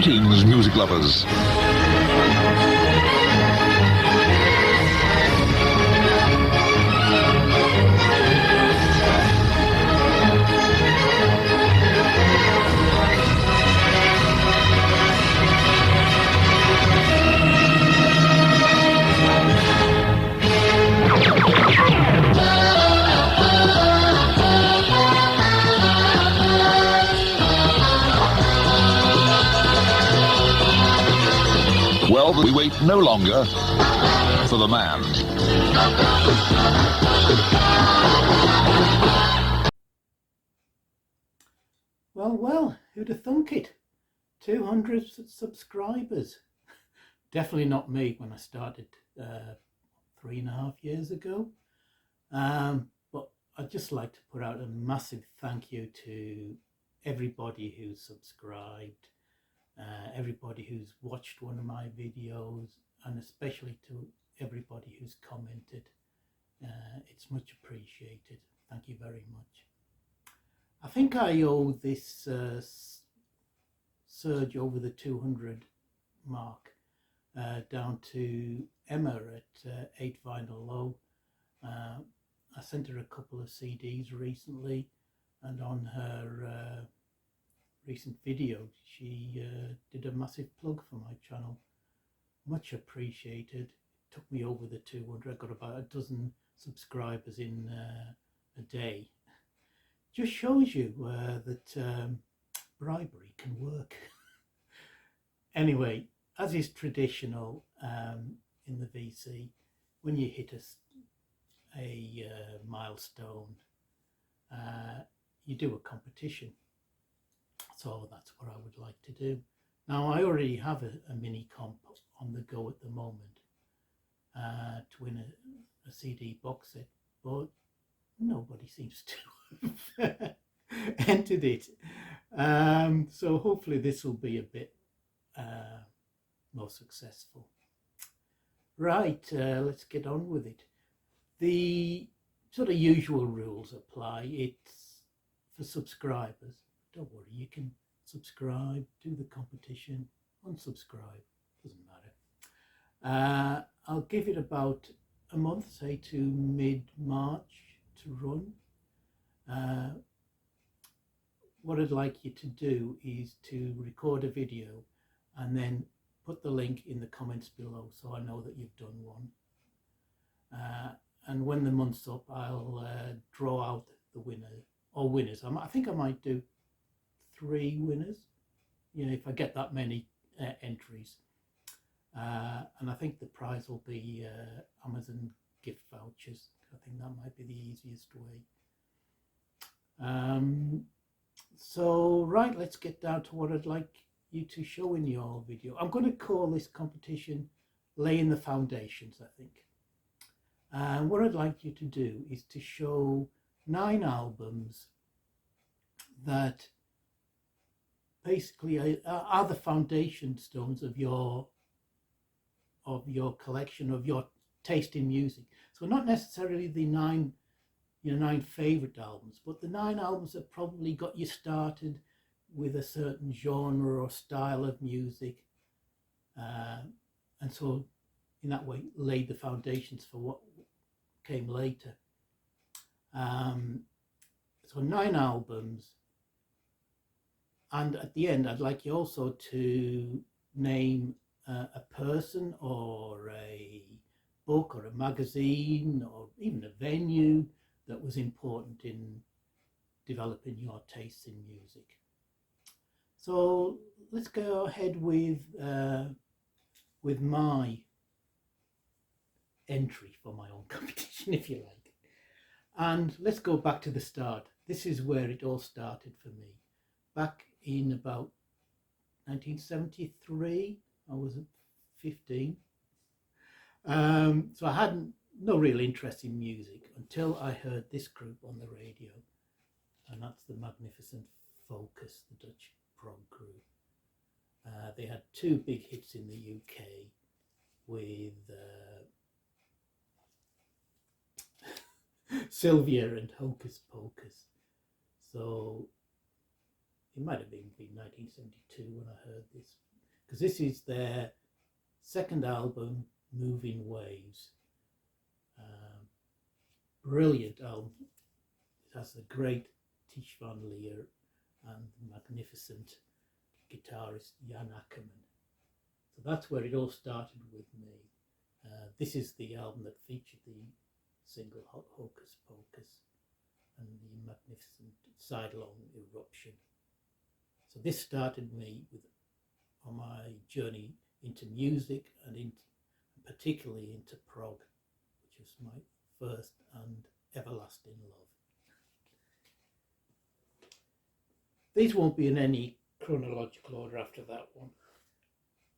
Greetings, music lovers. Well, we wait no longer for the man. Well, who'd have thunk it? 200 subscribers. Definitely not me when I started 3.5 years ago. But I'd just like to put out a massive thank you to everybody who's subscribed, everybody who's watched one of my videos, and especially to everybody who's commented. It's much appreciated. Thank you very much. I think I owe this surge over the 200 mark down to Emma at 8 Vinyl Low. I sent her a couple of CDs recently, and on her recent video she did a massive plug for my channel. Much appreciated. It took me over the 200. I got about a dozen subscribers in a day. Just shows you that bribery can work. Anyway, as is traditional in the VC, when you hit a milestone, you do a competition. So that's what I would like to do. Now, I already have a mini comp on the go at the moment to win a CD box set, but nobody seems to have entered it. So hopefully this will be a bit more successful. Right, let's get on with it. The sort of usual rules apply. It's for subscribers. Don't worry, you can subscribe, do the competition, unsubscribe, doesn't matter. I'll give it about a month, say to mid-March to run. What I'd like you to do is to record a video and then put the link in the comments below so I know that you've done one. And when the month's up, I'll draw out the winner or winners. I think I might do 3 winners, if I get that many entries. And I think the prize will be Amazon gift vouchers. I think that might be the easiest way. So right, let's get down to what I'd like you to show in your video. I'm going to call this competition Laying the Foundations, I think. And what I'd like you to do is to show 9 albums that basically are the foundation stones of your collection, of your taste in music. So not necessarily the 9 favorite albums, but the 9 albums that probably got you started with a certain genre or style of music, and so in that way laid the foundations for what came later. So 9 albums, and at the end I'd like you also to name a person or a book or a magazine or even a venue that was important in developing your tastes in music. So let's go ahead with my entry for my own competition, if you like. And let's go back to the start. This is where it all started for me. Back in about 1973, I was 15. So I had no real interest in music until I heard this group on the radio, and that's the Magnificent Focus, the Dutch prog group. They had 2 big hits in the UK with Sylvia and Hocus Pocus. So it might have been 1972 when I heard this because this is their second album, Moving Waves. Brilliant album. It has the great Tish Van Leer and the magnificent guitarist Jan Akkerman. So that's where it all started with me. This is the album that featured the single Hocus Pocus and the magnificent Sidelong Eruption. So this started me on my journey into music and particularly into prog, which was my first and everlasting love. These won't be in any chronological order after that one.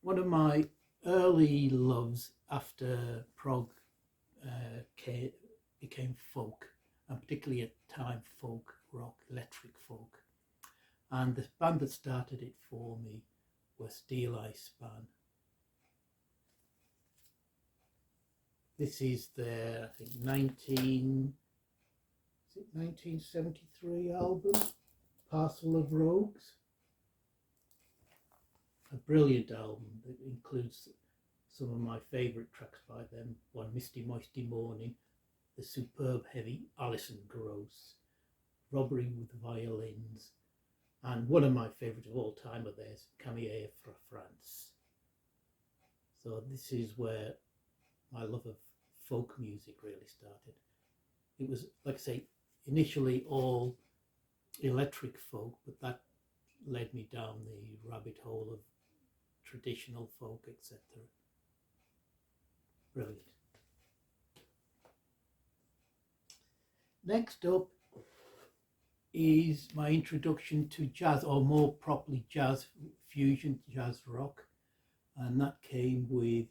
One of my early loves after prog became folk, and particularly at the time folk rock, electric folk. And the band that started it for me was Steel Eye Span. This is their, I think, 1973 album, Parcel of Rogues. A brilliant album that includes some of my favourite tracks by them. One, Misty Moisty Morning, the superb heavy Alison Gross, Robbery with Violins, and one of my favourites of all time of theirs, Camille for France. So this is where my love of folk music really started. It was, like I say, initially all electric folk, but that led me down the rabbit hole of traditional folk, etc. Brilliant. Next up is my introduction to jazz, or more properly jazz fusion, jazz rock, and that came with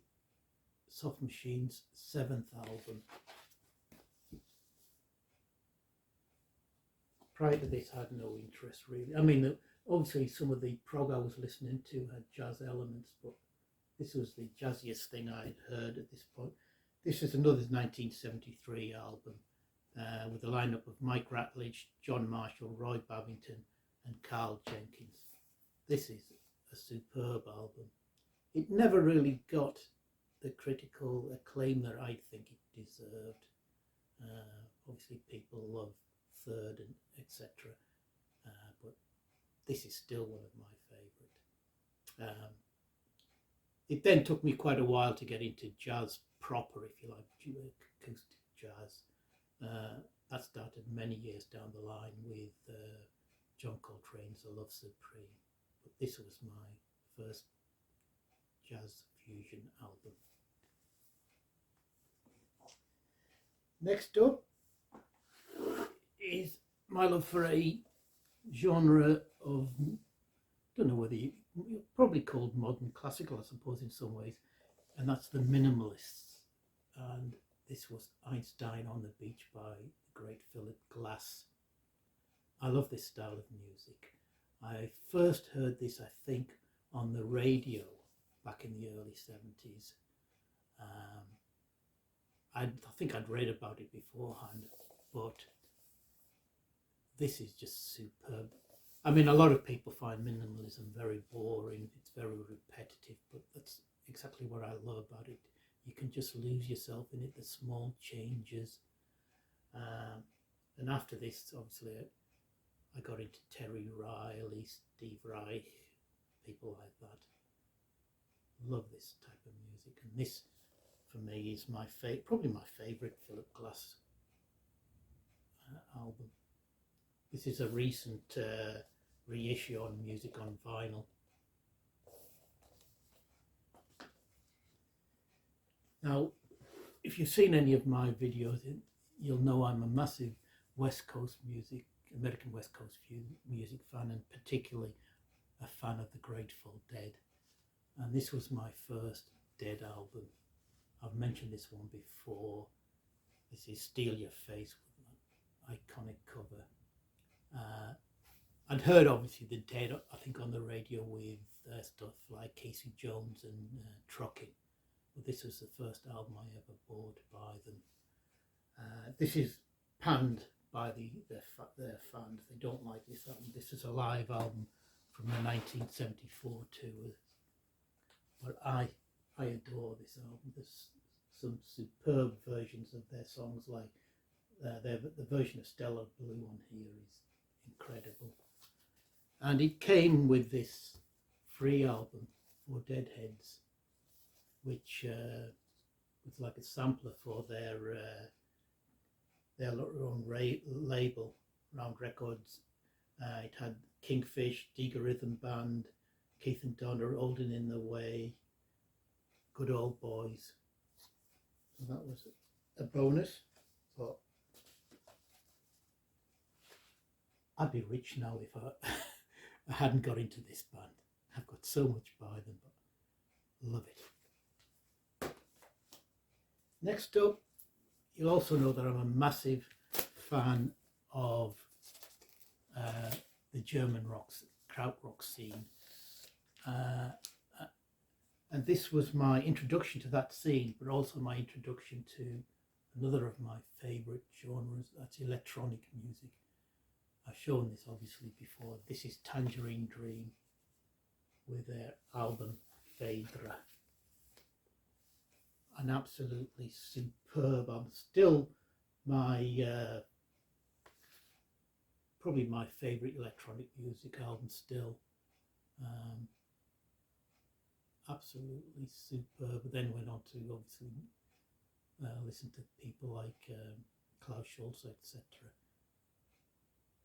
Soft Machine's 7th album. Prior to this, I had no interest really. I mean, obviously some of the prog I was listening to had jazz elements, but this was the jazziest thing I'd heard at this point. This is another 1973 album with a lineup of Mike Ratledge, John Marshall, Roy Babington and Carl Jenkins. This is a superb album. It never really got the critical acclaim that I think it deserved. Obviously people love Third and etc. But this is still one of my favourite. It then took me quite a while to get into jazz proper, if you like, acoustic jazz. That started many years down the line with John Coltrane's A Love Supreme. But this was my first jazz fusion album. Next up is my love for a genre of, don't know whether you probably called modern classical, I suppose, in some ways, and that's the Minimalists. And this was Einstein on the Beach by the great Philip Glass. I love this style of music. I first heard this, I think, on the radio back in the early 70s. I think I'd read about it beforehand, but this is just superb. I mean, a lot of people find minimalism very boring, it's very repetitive, but that's exactly what I love about it. You can just lose yourself in it, the small changes. And after this, obviously, I got into Terry Riley, Steve Reich, people like that. Love this type of music, and this, for me, is my probably my favourite Philip Glass album. This is a recent reissue on Music on Vinyl. Now, if you've seen any of my videos, you'll know I'm a massive West Coast music, American West Coast music fan, and particularly a fan of the Grateful Dead. And this was my first Dead album. I've mentioned this one before. This is Steal Your Face with an iconic cover. I'd heard obviously the Dead, I think, on the radio with stuff like Casey Jones and Trucking. But this was the first album I ever bought by them. This is panned by their fans. They don't like this album. This is a live album from the 1974 tour. but I adore this album. There's some superb versions of their songs, like the version of Stellar Blue on here is incredible. And it came with this free album for Deadheads, which was like a sampler for their own label, Round Records. It had Kingfish, Diga Rhythm Band, Keith and Donna, Old and in the Way, Good Old Boys. So that was a bonus, but I'd be rich now if I hadn't got into this band. I've got so much by them, but love it. Next up, you'll also know that I'm a massive fan of the German krautrock scene. And this was my introduction to that scene, but also my introduction to another of my favourite genres, that's electronic music. I've shown this obviously before. This is Tangerine Dream with their album Phaedra. An absolutely superb album. Still my probably my favourite electronic music album still. Absolutely superb. Then went on to obviously listen to people like Klaus Schulze, etc.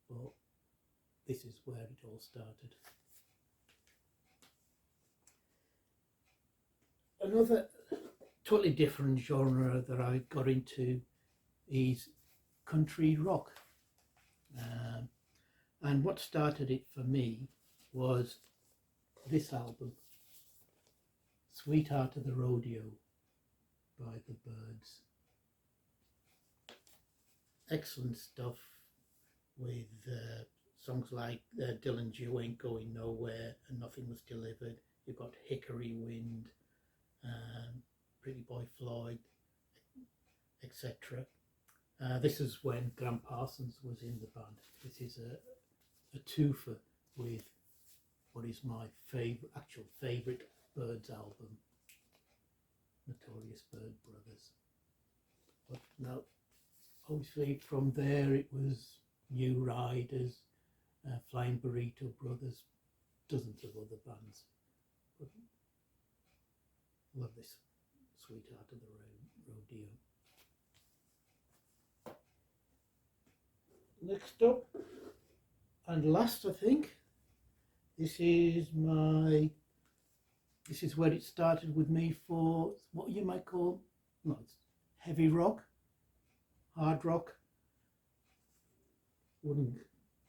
But this is where it all started. Another totally different genre that I got into is country rock. And what started it for me was this album, Sweetheart of the Rodeo by the Byrds. Excellent stuff with songs like Dylan's You Ain't Going Nowhere and Nothing Was Delivered. You've got Hickory Wind, Pretty Boy Floyd, etc. This is when Graham Parsons was in the band. This is a twofer with what is my actual favourite Byrds album, Notorious Byrd Brothers. But now, obviously from there it was New Riders, Flying Burrito Brothers, dozens of other bands. But love this Sweetheart of the Rodeo. Next up, and last I think, this is where it started with me for what you might call, no, it's heavy rock, hard rock. Wouldn't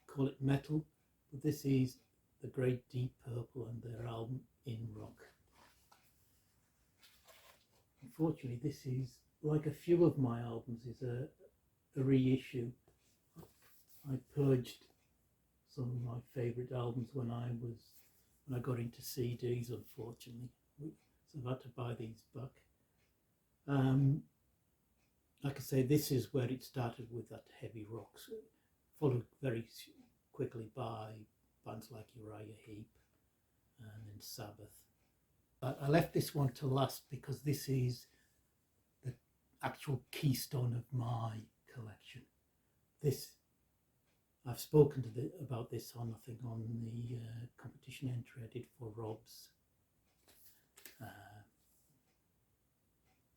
call it metal, but this is the great Deep Purple and their album In Rock. Unfortunately, this is, like a few of my albums, is a reissue. I purged some of my favourite albums when I got into CDs, unfortunately, so I've had to buy these back. Like I say, this is where it started with that heavy rock, followed very quickly by bands like Uriah Heep and then Sabbath. But I left this one to last because this is the actual keystone of my collection. I've spoken about this on, I think, on the competition entry I did for Rob's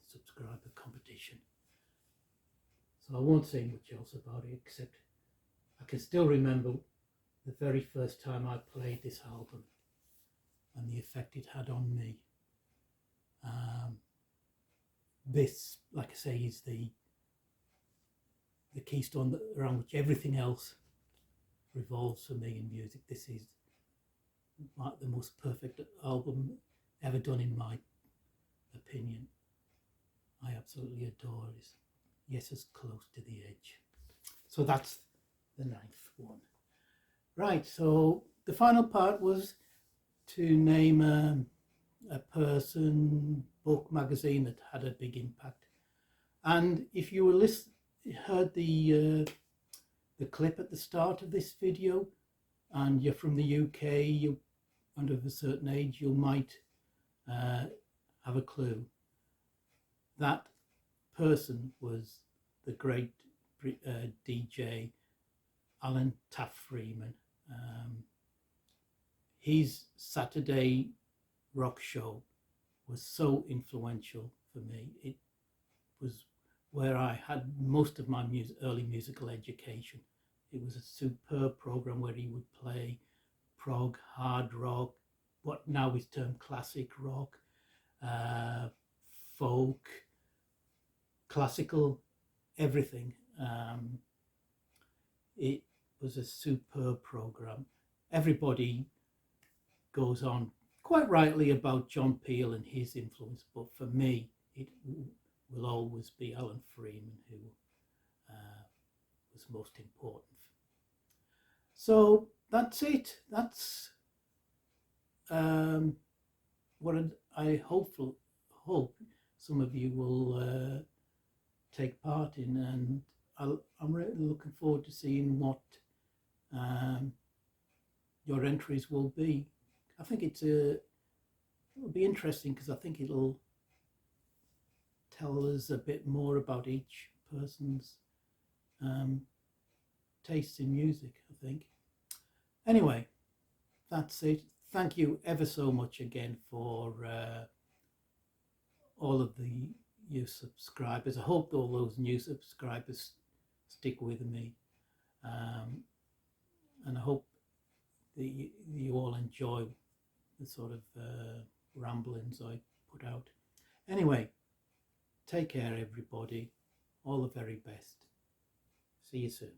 subscriber competition. So I won't say much else about it, except I can still remember the very first time I played this album and the effect it had on me. This, like I say, is the keystone around which everything else revolves for me in music. This is like the most perfect album ever done, in my opinion. I absolutely adore it. Yes, as close to the edge. So that's the 9th one. Right, so the final part was to name a person, book, magazine that had a big impact. And if you were heard the clip at the start of this video, and you're from the UK, you're under a certain age, you might have a clue, that person was the great DJ Alan Taft Freeman. His Saturday rock show was so influential for me. It was where I had most of my early musical education. It was a superb program where he would play prog, hard rock, what now is termed classic rock, folk, classical, everything. It was a superb program. Everybody goes on quite rightly about John Peel and his influence, but for me, it will always be Alan Freeman who was most important. So that's it. That's what I hope some of you will take part in, and I'm really looking forward to seeing what your entries will be. I think it'll be interesting because I think it'll tell us a bit more about each person's taste in music, I think. Anyway, that's it. Thank you ever so much again for all of you subscribers. I hope all those new subscribers stick with me, and I hope that you all enjoy the sort of ramblings I put out. Anyway, take care, everybody. All the very best. See you soon.